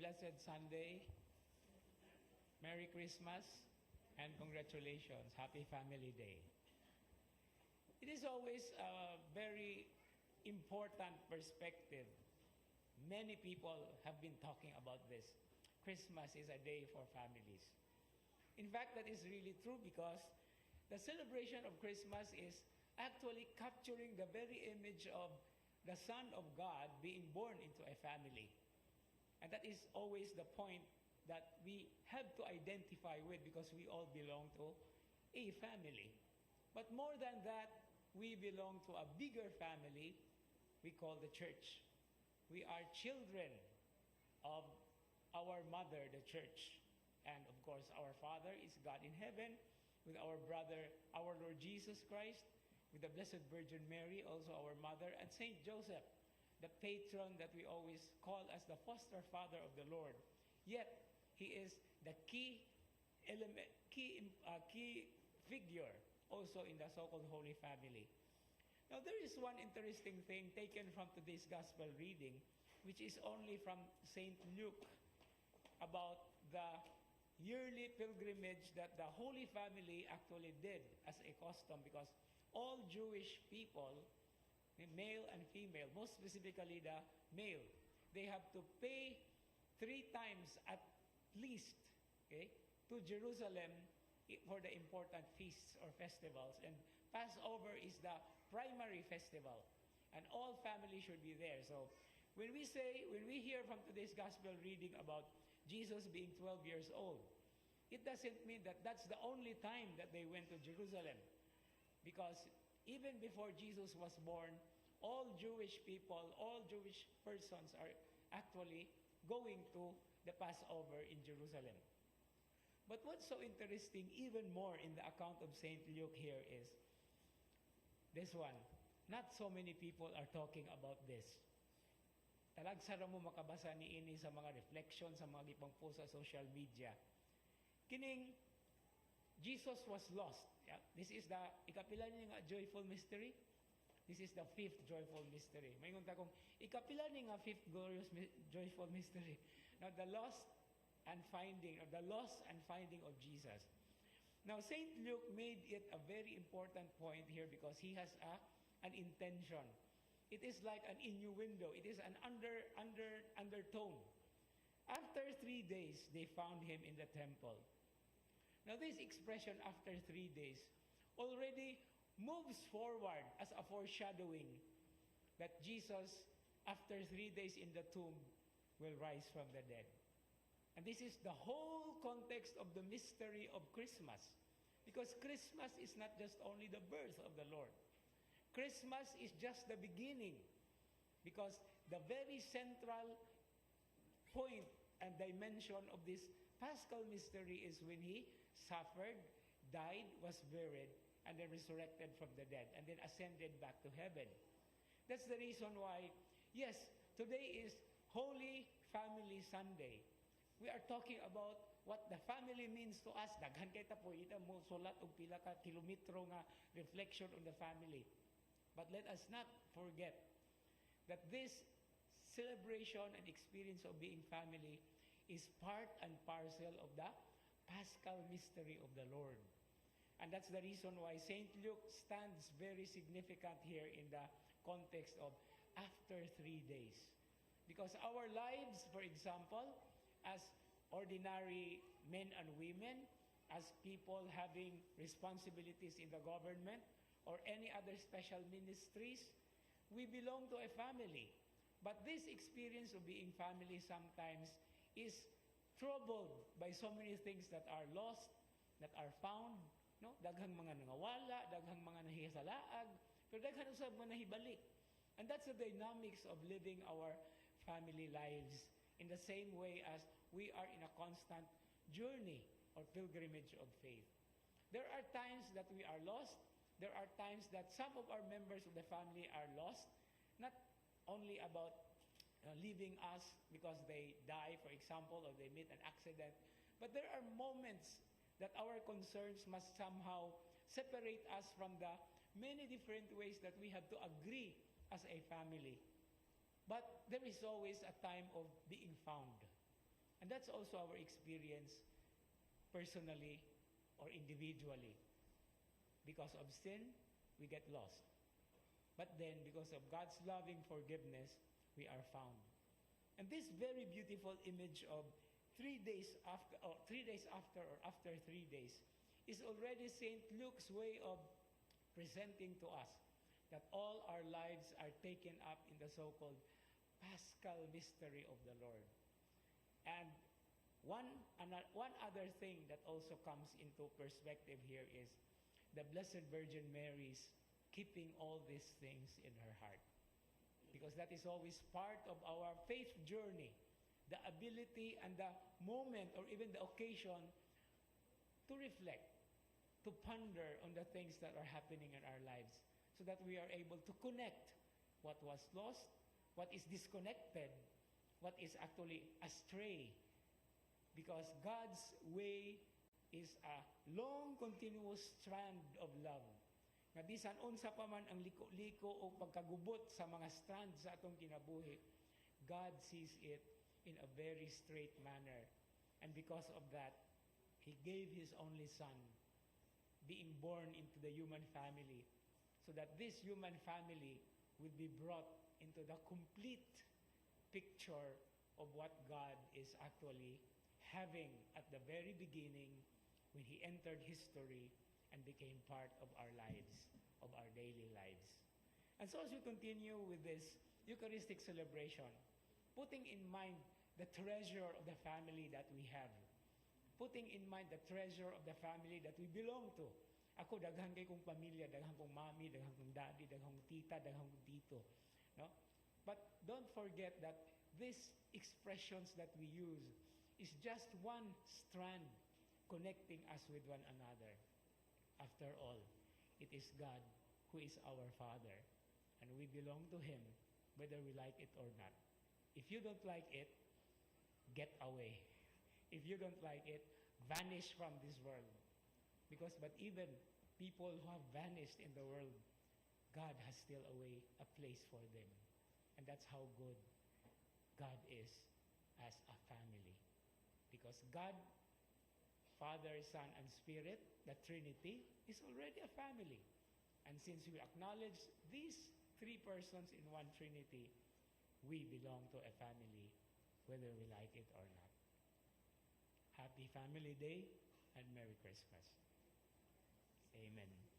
blessed Sunday. Merry Christmas and congratulations. Happy Family Day. It is always a very important perspective. Many people have been talking about this. Christmas is a day for families. In fact, that is really true because the celebration of Christmas is actually capturing the very image of the Son of God being born into a family. And that is always the point that we have to identify with because we all belong to a family. But more than that, we belong to a bigger family we call the church. We are children of our mother, the church. And of course, our Father is God in heaven, with our brother, our Lord Jesus Christ, with the Blessed Virgin Mary, also our mother, and Saint Joseph, the patron that we always call as the foster father of the Lord. Yet, he is the key element, key figure also in the so-called Holy Family. Now, there is one interesting thing taken from today's Gospel reading, which is only from Saint Luke, about the yearly pilgrimage that the Holy Family actually did as a custom, because all Jewish people, male and female, most specifically the male, they have to pay 3 times at least, to Jerusalem for the important feasts or festivals. And Passover is the primary festival, and all families should be there. So when we hear from today's Gospel reading about Jesus being 12 years old, it doesn't mean that that's the only time that they went to Jerusalem. Because even before Jesus was born, all Jewish people, all Jewish persons are actually going to the Passover in Jerusalem. But what's so interesting, even more in the account of St. Luke here, is this one. Not so many people are talking about this. Talagsara mo makabasa ni ini sa mga reflection, sa mga gipang post sa social media. Kining Jesus was lost. Yeah? This is the ikapila ni nga joyful mystery. This is the 5th joyful mystery. May ngunta kong ikapila ni nga 5th glorious joyful mystery. Now the loss and finding of Jesus. Now Saint Luke made it a very important point here because he has an intention. It is like an innuendo. It is an undertone. After 3 days, they found him in the temple. Now this expression, after 3 days, already moves forward as a foreshadowing that Jesus, after 3 days in the tomb, will rise from the dead. And this is the whole context of the mystery of Christmas. Because Christmas is not just only the birth of the Lord. Christmas is just the beginning. Because the very central point and dimension of this Paschal mystery is when he suffered, died, was buried, and then resurrected from the dead, and then ascended back to heaven. That's the reason why, yes, today is Holy Family Sunday. We are talking about what the family means to us. Daghan kay tapo ita mo sulat og pila ka kilometro nga reflection on the family. But let us not forget that this celebration and experience of being family is part and parcel of the Paschal mystery of the Lord. And that's the reason why St. Luke stands very significant here in the context of after 3 days. Because our lives, for example, as ordinary men and women, as people having responsibilities in the government or any other special ministries, we belong to a family. But this experience of being family sometimes is troubled by so many things that are lost, that are found, no? Daghang mga nangawala, daghang mga nahisalaag, pero daghang usab mga nahibalik. And that's the dynamics of living our family lives in the same way as we are in a constant journey or pilgrimage of faith. There are times that we are lost. There are times that some of our members of the family are lost, not only about leaving us because they die, for example, or they meet an accident, but there are moments that our concerns must somehow separate us from the many different ways that we have to agree as a family. But there is always a time of being found. And that's also our experience personally or individually. Because of sin, we get lost. But then, because of God's loving forgiveness, we are found. And this very beautiful image of 3 days after, or 3 days after, or after 3 days, is already St. Luke's way of presenting to us that all our lives are taken up in the so-called Paschal mystery of the Lord. And one other thing that also comes into perspective here is the Blessed Virgin Mary's keeping all these things in her heart. Because that is always part of our faith journey, the ability and the moment or even the occasion to reflect, to ponder on the things that are happening in our lives so that we are able to connect what was lost, what is disconnected, what is actually astray. Because God's way is a long, continuous strand of love. Nga bisan unsa pa man ang liko-liko o pagkagubot sa mga strands sa atong kinabuhi, God sees it in a very straight manner. And because of that, He gave His only Son, being born into the human family, so that this human family will be brought into the complete picture of what God is actually having at the very beginning when He entered history and became part of our lives, of our daily lives. And so as we continue with this Eucharistic celebration, putting in mind the treasure of the family that we have, putting in mind the treasure of the family that we belong to. Ako, daghan kay kong pamilya, daghan kong mami, daghan kong daddy, daghan kong tita, daghan kong tito. No? But don't forget that these expressions that we use is just one strand connecting us with one another. After all, it is God who is our Father, and we belong to Him whether we like it or not. If you don't like it, get away. If you don't like it, vanish from this world. But even people who have vanished in the world, God has still a place for them. And that's how good God is as a family. Because God, Father, Son, and Spirit, the Trinity, is already a family. And since we acknowledge these three persons in one Trinity, we belong to a family, whether we like it or not. Happy Family Day and Merry Christmas. Amen.